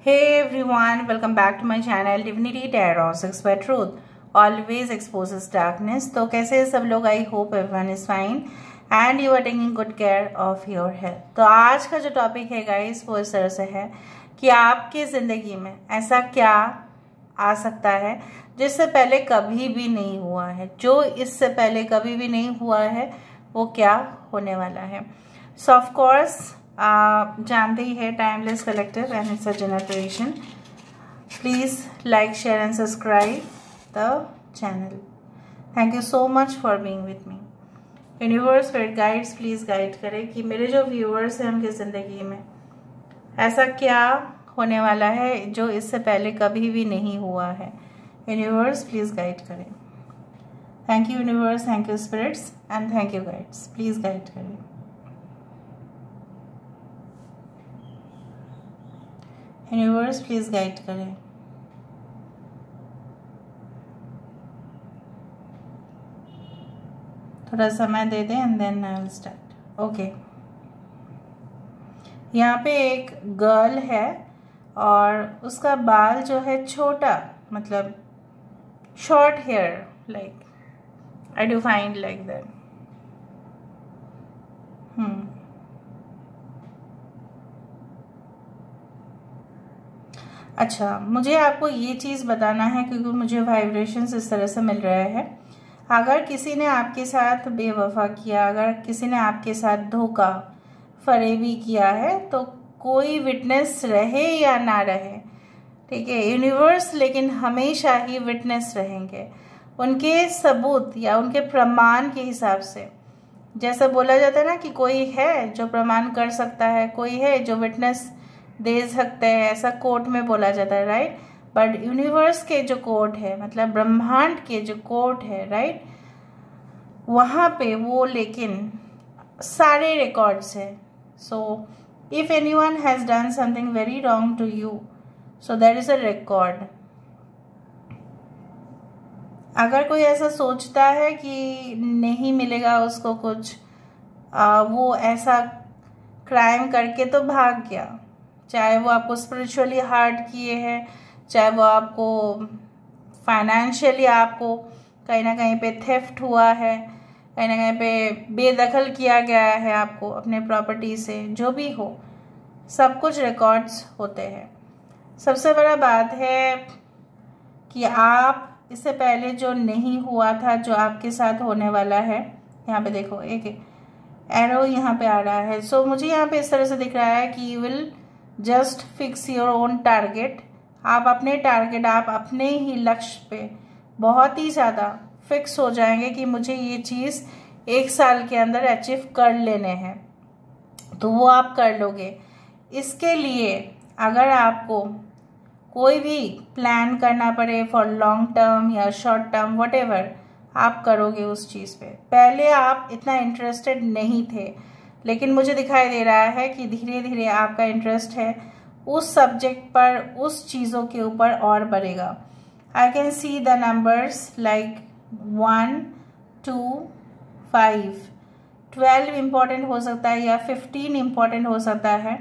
Hey everyone, welcome back to my channel Divinity Tarot 6 by Truth always exposes darkness। तो कैसे हैं सब लोग? I hope everyone is fine and you are taking good care of your health. तो आज का जो topic है गाइस वो इस तरह से है कि आपकी ज़िंदगी में ऐसा क्या आ सकता है जिससे पहले कभी भी नहीं हुआ है, जो इससे पहले कभी भी नहीं हुआ है वो क्या होने वाला है। सो ऑफ कोर्स आप जानते ही है timeless collective and it's a generation. Please like share and subscribe the channel. Thank you so much for being with me. Universe spirit guides please guide करें कि मेरे जो व्यूअर्स हैं उनकी ज़िंदगी में ऐसा क्या होने वाला है जो इससे पहले कभी भी नहीं हुआ है। यूनिवर्स प्लीज़ गाइड करें। Thank you universe, thank you spirits and thank you guides. Please guide करें। यूनिवर्स प्लीज गाइड करें। थोड़ा समय दे दें and then I will start. Okay, यहाँ पे एक गर्ल है और उसका बाल जो है छोटा, मतलब short hair, like I do find like that. अच्छा, मुझे आपको ये चीज़ बताना है क्योंकि मुझे वाइब्रेशंस इस तरह से मिल रहे हैं। अगर किसी ने आपके साथ बेवफा किया, अगर किसी ने आपके साथ धोखा फरेबी किया है, तो कोई विटनेस रहे या ना रहे, ठीक है, यूनिवर्स लेकिन हमेशा ही विटनेस रहेंगे। उनके सबूत या उनके प्रमाण के हिसाब से, जैसे बोला जाता है ना कि कोई है जो प्रमाण कर सकता है, कोई है जो विटनेस दे सकते हैं, ऐसा कोर्ट में बोला जाता है, राइट। बट यूनिवर्स के जो कोर्ट है, मतलब ब्रह्मांड के जो कोर्ट है, राइट, वहाँ पे वो लेकिन सारे रिकॉर्ड्स है। So if anyone has done something very wrong to you, so there is a record. अगर कोई ऐसा सोचता है कि नहीं मिलेगा उसको कुछ, वो ऐसा क्राइम करके तो भाग गया, चाहे वो आपको स्पिरिचुअली हार्ट किए हैं, चाहे वो आपको फाइनेंशियली आपको कहीं ना कहीं पे थेफ्ट हुआ है, कहीं ना कहीं पे बेदखल किया गया है आपको अपने प्रॉपर्टी से, जो भी हो, सब कुछ रिकॉर्ड्स होते हैं। सबसे बड़ा बात है कि आप इससे पहले जो नहीं हुआ था, जो आपके साथ होने वाला है, यहाँ पे देखो एक एरो यहाँ पे आ रहा है। सो मुझे यहाँ पे इस तरह से दिख रहा है कि you will just fix your own target. आप अपने टारगेट, आप अपने ही लक्ष्य पे बहुत ही ज़्यादा फिक्स हो जाएंगे कि मुझे ये चीज़ 1 साल के अंदर अचीव कर लेने हैं, तो वो आप कर लोगे। इसके लिए अगर आपको कोई भी प्लान करना पड़े फॉर लॉन्ग टर्म या शॉर्ट टर्म, व्हाटएवर, आप करोगे उस चीज़ पे। पहले आप इतना इंटरेस्टेड नहीं थे, लेकिन मुझे दिखाई दे रहा है कि धीरे धीरे आपका इंटरेस्ट है उस सब्जेक्ट पर, उस चीज़ों के ऊपर और बढ़ेगा। I can see the numbers like 1, 2, 5, 12 important हो सकता है या 15 इम्पॉर्टेंट हो सकता है।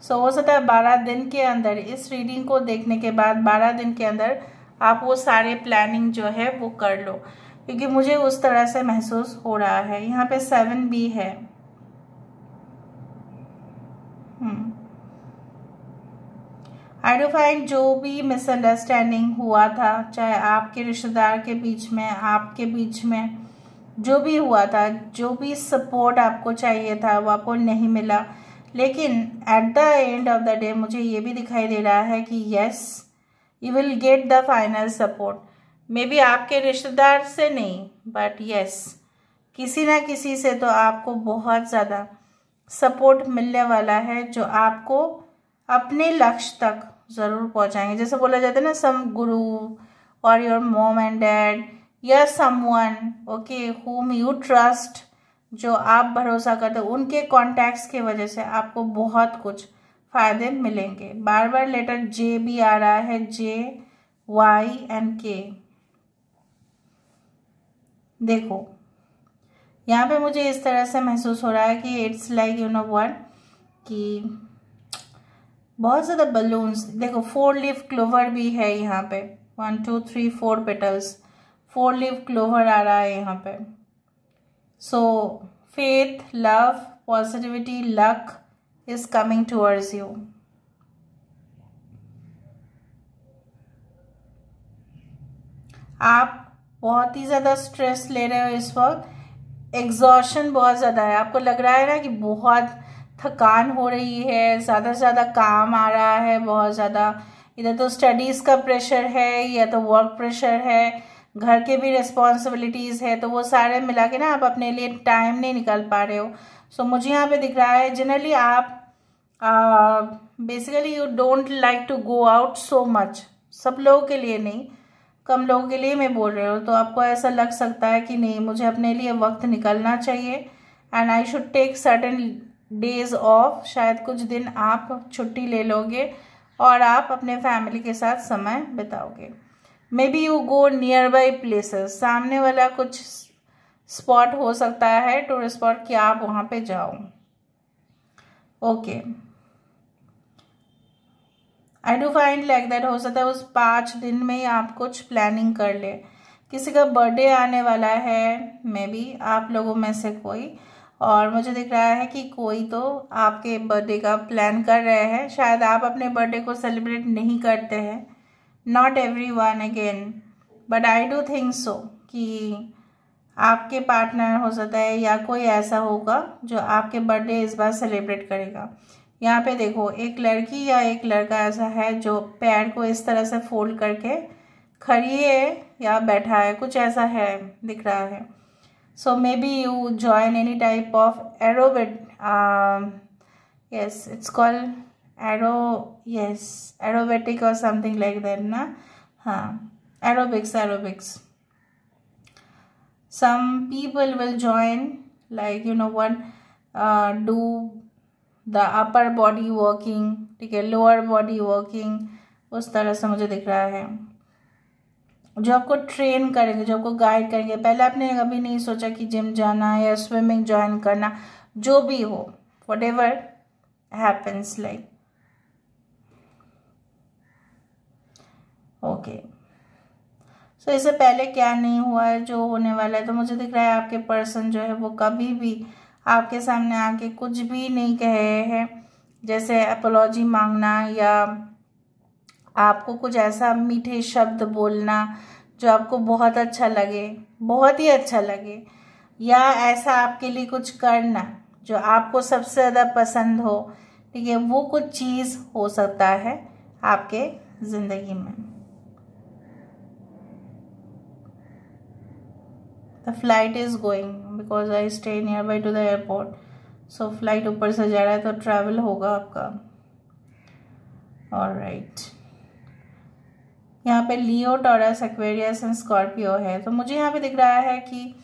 सो हो सकता है 12 दिन के अंदर, इस रीडिंग को देखने के बाद 12 दिन के अंदर आप वो सारे प्लानिंग जो है वो कर लो, क्योंकि मुझे उस तरह से महसूस हो रहा है। यहाँ पे 7 भी है। आई डू फाइंड जो भी मिसअंडरस्टैंडिंग हुआ था, चाहे आपके रिश्तेदार के बीच में, आपके बीच में, जो भी हुआ था, जो भी सपोर्ट आपको चाहिए था वो आपको नहीं मिला, लेकिन at the end of the day मुझे ये भी दिखाई दे रहा है कि yes, you will get the final support. May be आपके रिश्तेदार से नहीं, बट यस, किसी ना किसी से तो आपको बहुत ज़्यादा सपोर्ट मिलने वाला है, जो आपको अपने लक्ष्य तक ज़रूर पहुंचाएंगे। जैसे बोला जाता है ना, सम गुरु और योर मॉम एंड डैड या someone, okay, whom you trust, जो आप भरोसा करते हो, उनके कॉन्टैक्ट्स की वजह से आपको बहुत कुछ फ़ायदे मिलेंगे। बार बार लेटर जे भी आ रहा है, जे, वाई एंड के। देखो यहाँ पे मुझे इस तरह से महसूस हो रहा है कि it's like you know what, कि बहुत ज़्यादा बलून्स। देखो 4 लीफ क्लोवर भी है यहाँ पे, 1 2 3 4 पेटल्स, 4 लीफ क्लोवर आ रहा है यहाँ पे। सो faith, love, positivity, luck is coming towards you. आप बहुत ही ज़्यादा स्ट्रेस ले रहे हो इस वक्त, एग्जॉशन बहुत ज़्यादा है, आपको लग रहा है ना कि बहुत थकान हो रही है, ज़्यादा से ज़्यादा काम आ रहा है, बहुत ज़्यादा। इधर तो स्टडीज़ का प्रेशर है या तो वर्क प्रेशर है, घर के भी रिस्पॉन्सिबिलिटीज़ है, तो वो सारे मिला के ना आप अपने लिए टाइम नहीं निकाल पा रहे हो। सो मुझे यहाँ पे दिख रहा है जनरली आप basically you don't like to go out so much, सब लोगों के लिए नहीं, कम लोगों के लिए मैं बोल रही हूँ। तो आपको ऐसा लग सकता है कि नहीं, मुझे अपने लिए वक्त निकालना चाहिए and I should take certain days off. शायद कुछ दिन आप छुट्टी ले लोगे और आप अपने फैमिली के साथ समय बिताओगे। Maybe you go nearby places, सामने वाला कुछ स्पॉट हो सकता है, टूरिस्ट स्पॉट, कि आप वहाँ पे जाओ। Okay, I do find like that, हो सकता है उस 5 दिन में ही आप कुछ प्लानिंग कर ले। किसी का बर्थडे आने वाला है, मे बी आप लोगों में से कोई, और मुझे दिख रहा है कि कोई तो आपके बर्थडे का प्लान कर रहे हैं। शायद आप अपने बर्थडे को सेलिब्रेट नहीं करते हैं, not every one again, but I do think so कि आपके पार्टनर हो सकता है या कोई ऐसा होगा जो आपके बर्थडे इस बार सेलिब्रेट करेगा। यहाँ पे देखो एक लड़की या एक लड़का ऐसा है जो पैर को इस तरह से फोल्ड करके खड़ी है या बैठा है, कुछ ऐसा है दिख रहा है। So maybe you join any type of aerobic, yes it's called aerobatic or something like that ना, हाँ aerobics. Some people will join like you know what, do the upper body working, ठीक है, lower body working, उस तरह से मुझे दिख रहा है, जो आपको ट्रेन करेंगे, जो आपको गाइड करेंगे। पहले आपने कभी नहीं सोचा कि जिम जाना या स्विमिंग ज्वाइन करना, जो भी हो, whatever happens like, okay, so इससे पहले क्या नहीं हुआ है, जो होने वाला है। तो मुझे दिख रहा है आपके पर्सन जो है वो कभी भी आपके सामने आके कुछ भी नहीं कहे हैं, जैसे अपोलॉजी मांगना या आपको कुछ ऐसा मीठे शब्द बोलना जो आपको बहुत अच्छा लगे, बहुत ही अच्छा लगे, या ऐसा आपके लिए कुछ करना जो आपको सबसे ज़्यादा पसंद हो, ठीक है, वो कुछ चीज़ हो सकता है आपके ज़िंदगी में। The flight is going because I stay near by two the airport, so flight ऊपर से जा रहा है तो ट्रैवल होगा आपका। ऑलराइट, यहाँ पे लियो, टॉरस, एक्वेरियस एंड स्कॉर्पियो है। तो मुझे यहाँ पे दिख रहा है कि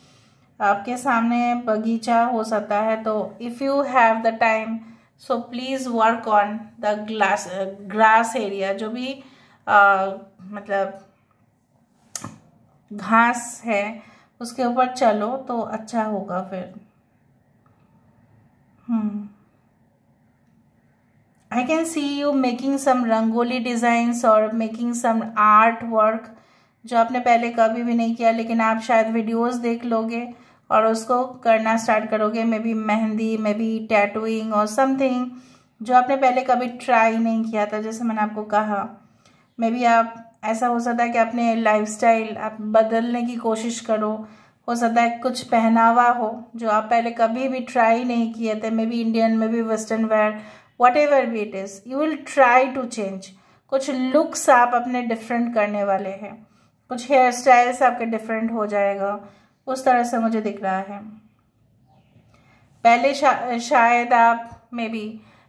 आपके सामने बगीचा हो सकता है, तो if you have the time so please work on the grass area, जो भी मतलब घास है उसके ऊपर चलो तो अच्छा होगा फिर। I can see you making some rangoli designs और मेकिंग सम आर्ट वर्क, जो आपने पहले कभी भी नहीं किया, लेकिन आप शायद वीडियोस देख लोगे और उसको करना स्टार्ट करोगे। May be mehndi, may be tattooing और समथिंग जो आपने पहले कभी ट्राई नहीं किया था, जैसे मैंने आपको कहा। मे बी आप, ऐसा हो सकता है कि अपने लाइफस्टाइल आप बदलने की कोशिश करो। हो सकता है कुछ पहनावा हो जो आप पहले कभी भी ट्राई नहीं किए थे, may be Indian, may be western wear, whatever be it is, you will try to change। कुछ लुक्स आप अपने डिफरेंट करने वाले हैं, कुछ हेयर स्टाइल्स आपके डिफरेंट हो जाएगा, उस तरह से मुझे दिख रहा है। पहले शायद आप मे बी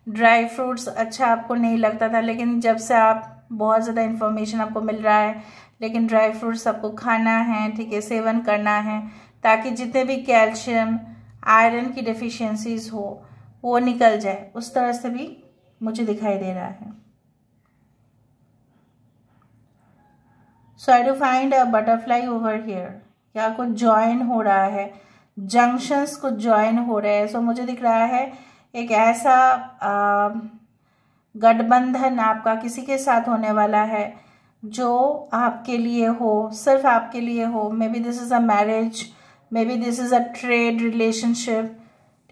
ड्राई फ्रूट्स अच्छा आपको नहीं लगता था, लेकिन जब से आप बहुत ज़्यादा इन्फॉर्मेशन आपको मिल रहा है, लेकिन ड्राई फ्रूट्स आपको खाना है, ठीक है, सेवन करना है, ताकि जितने भी कैल्शियम, आयरन की डिफिशियंसीज हो वो निकल जाए, उस तरह से भी मुझे दिखाई दे रहा है। So I do find a butterfly over here, या कुछ ज्वाइन हो रहा है, जंक्शंस कुछ ज्वाइन हो रहे हैं। सो मुझे दिख रहा है एक ऐसा गठबंधन आपका किसी के साथ होने वाला है जो आपके लिए हो, सिर्फ आपके लिए हो। May be this is a marriage, may be this is a trade relationship,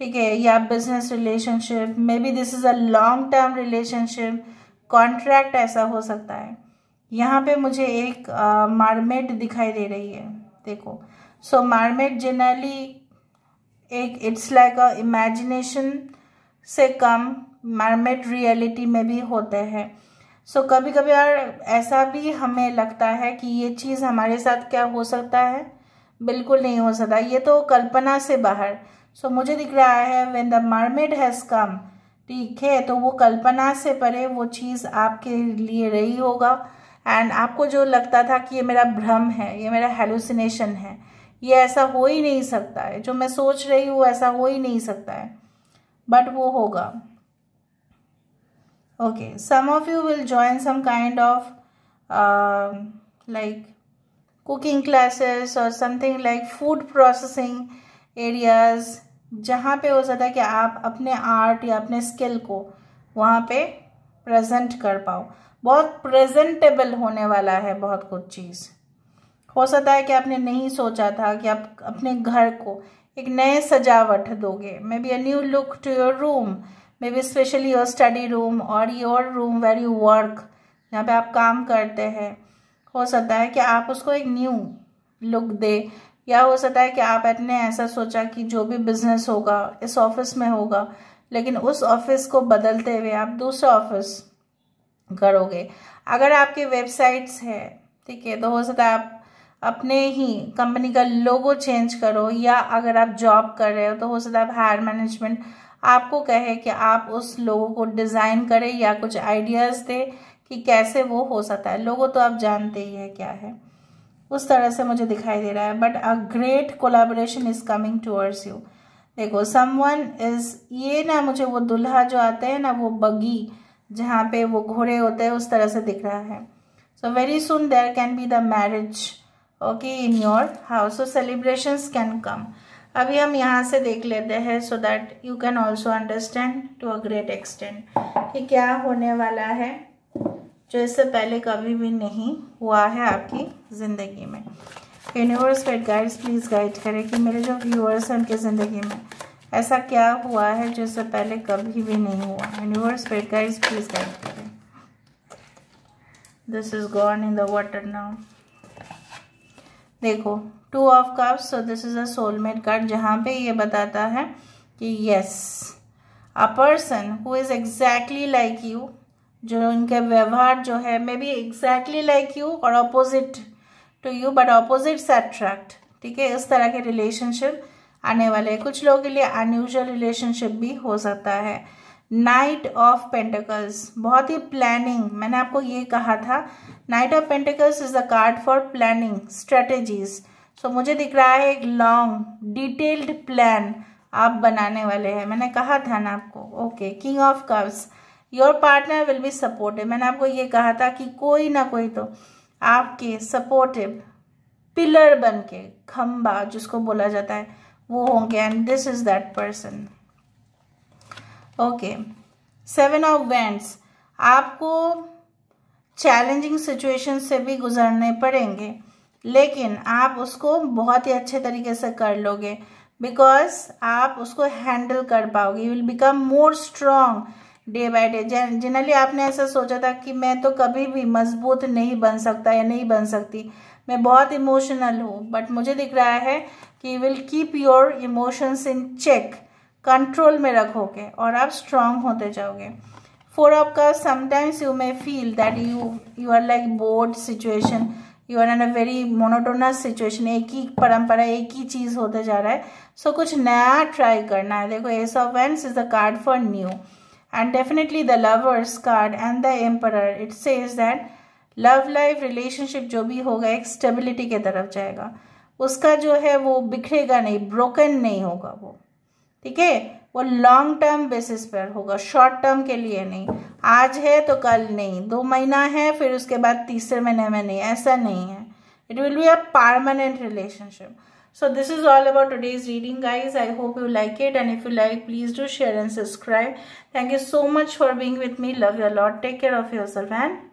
ठीक है, या business relationship, may be this is a long term relationship, contract ऐसा हो सकता है। यहाँ पे मुझे एक मार्मेड दिखाई दे रही है, देखो। सो मार्मेड जनरली एक इट्स लाइक अ इमेजिनेशन से कम मार्मेड रियलिटी में भी होते हैं। सो कभी कभी यार ऐसा भी हमें लगता है कि ये चीज़ हमारे साथ क्या हो सकता है, बिल्कुल नहीं हो सकता, ये तो कल्पना से बाहर। सो मुझे दिख रहा है when the mermaid has come, ठीक है, तो वो कल्पना से परे वो चीज़ आपके लिए रही होगा। एंड आपको जो लगता था कि ये मेरा भ्रम है, ये मेरा हेलुसिनेशन है, ये ऐसा हो ही नहीं सकता है, जो मैं सोच रही हूँ ऐसा हो ही नहीं सकता है, बट वो होगा। Okay, some of you will join some kind of like cooking classes or something like food processing areas, जहाँ पे हो सकता है कि आप अपने आर्ट या अपने स्किल को वहाँ पे प्रेजेंट कर पाओ। बहुत प्रेजेंटेबल होने वाला है बहुत कुछ चीज़। हो सकता है कि आपने नहीं सोचा था कि आप अपने घर को एक नए सजावट दोगे, maybe a new look to your room, maybe especially your study room or your room where you work, जहाँ पे आप काम करते हैं। हो सकता है कि आप उसको एक न्यू लुक दे, या हो सकता है कि आपने ऐसा सोचा कि जो भी बिजनेस होगा इस ऑफिस में होगा, लेकिन उस ऑफिस को बदलते हुए आप दूसरा ऑफिस करोगे। अगर आपके वेबसाइट्स है, ठीक है, तो हो सकता है आप अपने ही कंपनी का लोगो चेंज करो, या अगर आप जॉब कर रहे हो तो हो सकता है हायर मैनेजमेंट आपको कहे कि आप उस लोगो को डिज़ाइन करें या कुछ आइडियाज़ दे कि कैसे वो हो सकता है। लोगो तो आप जानते ही है क्या है, उस तरह से मुझे दिखाई दे रहा है। But a great collaboration is coming towards you. देखो समवन इज, ये ना मुझे वो दुल्हा जो आते हैं ना, वो बगी जहाँ पे वो घोड़े होते हैं, उस तरह से दिख रहा है। So very soon there can be the marriage, okay, in your house. So celebrations can come. अभी हम यहाँ से देख लेते हैं so that you can also understand to a great extent कि क्या होने वाला है जो इससे पहले कभी भी नहीं हुआ है आपकी ज़िंदगी में। Universe guide guides please guide करें कि मेरे जो व्यूअर्स हैं उनकी ज़िंदगी में ऐसा क्या हुआ है जो इससे पहले कभी भी नहीं हुआ। Universe guide guides please guide करें। This is gone in the water now. देखो 2 of cups, so this is a soulmate card, जहाँ पे ये बताता है कि yes a person who is exactly like you, जो उनके व्यवहार जो है may be exactly like you और opposite to you, but opposites attract, ठीक है, इस तरह के रिलेशनशिप आने वाले हैं। कुछ लोगों के लिए अनयूजुअल रिलेशनशिप भी हो सकता है। नाइट ऑफ पेंटिकल्स, बहुत ही प्लानिंग, मैंने आपको ये कहा था knight of pentacles is the card for planning strategies. So मुझे दिख रहा है एक लॉन्ग डिटेल्ड प्लान आप बनाने वाले हैं, मैंने कहा था ना आपको। Okay, king of cups, your partner will be supportive. मैंने आपको ये कहा था कि कोई ना कोई तो आपके सपोर्टिव पिलर बन के, खंबा जिसको बोला जाता है, वो होंगे, and this is that person. Okay, 7 of wands, आपको चैलेंजिंग सिचुएशन से भी गुजरने पड़ेंगे, लेकिन आप उसको बहुत ही अच्छे तरीके से कर लोगे, बिकॉज आप उसको हैंडल कर पाओगे। You will become more strong day by day. Generally आपने ऐसा सोचा था कि मैं तो कभी भी मजबूत नहीं बन सकता या नहीं बन सकती, मैं बहुत इमोशनल हूँ, बट मुझे दिख रहा है कि you will keep your emotions in check, control में रखोगे और आप स्ट्रांग होते जाओगे। 4 of cups, sometimes you may feel that you are like bored situation, you are in a very monotonous situation, एक ही परंपरा, एक ही चीज़ होते जा रहा है। सो कुछ नया ट्राई करना है। देखो S of wands is the card for new, and definitely the lovers card and the emperor, it says that love life relationship जो भी होगा एक स्टेबिलिटी के तरफ जाएगा, उसका जो है वो बिखरेगा नहीं, ब्रोकन नहीं होगा वो, ठीक है, वो लॉन्ग टर्म बेसिस पर होगा, शॉर्ट टर्म के लिए नहीं, आज है तो कल नहीं, 2 महीना है फिर उसके बाद तीसरे महीने में नहीं, ऐसा नहीं है। It will be a permanent relationship. So this is all about today's reading, guys. I hope you like it, and if you like, please do share and subscribe. Thank you so much for being with me. Love you a lot. Take care of yourself and